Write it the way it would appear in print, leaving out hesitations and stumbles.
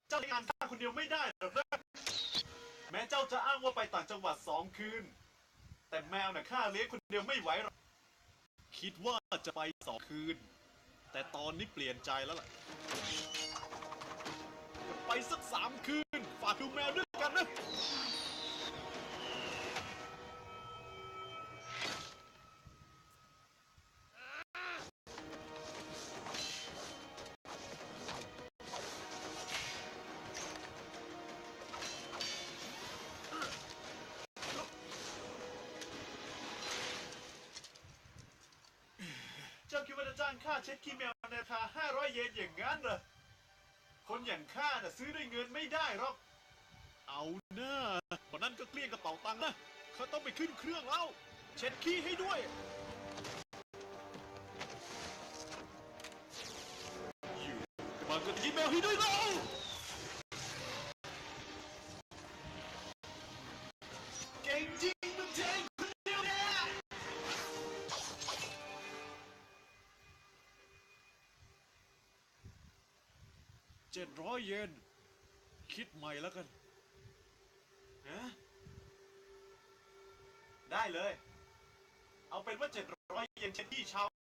เจ้าทำงานข้าคนเดียวไม่ได้หรอกนะแม้เจ้าจะอ้างว่าไปต่างจังหวัด2 คืนแต่แมวน่ะข้าเลี้ยงคนเดียวไม่ไหวหรอกคิดว่าจะไป2 คืนแต่ตอนนี้เปลี่ยนใจแล้วล่ะจะไปสัก3 คืนฝากดูแมวด้วยกันนะเจ้าคิดว่าจะจ้างข้าเช็ดขี้แมวในราคา500 เยนอย่างงั้นเหรอคนอย่างข้าน่ะซื้อด้วยเงินไม่ได้หรอกเอาหน้าคนนั้นก็เกลี้ยงกระเป๋าตังค์นะเขาต้องไปขึ้นเครื่องแล้วเช็ดขี้ให้ด้วยอยู่มันก็ยิ้มแมวให้ด้วยเราเก่งจริงมึงเจ๊งคนเดียวเนี่ย700 เยนคิดใหม่แล้วกันฮะได้เลยเอาเป็นว่า700 เยนเช็ดขี้เช้า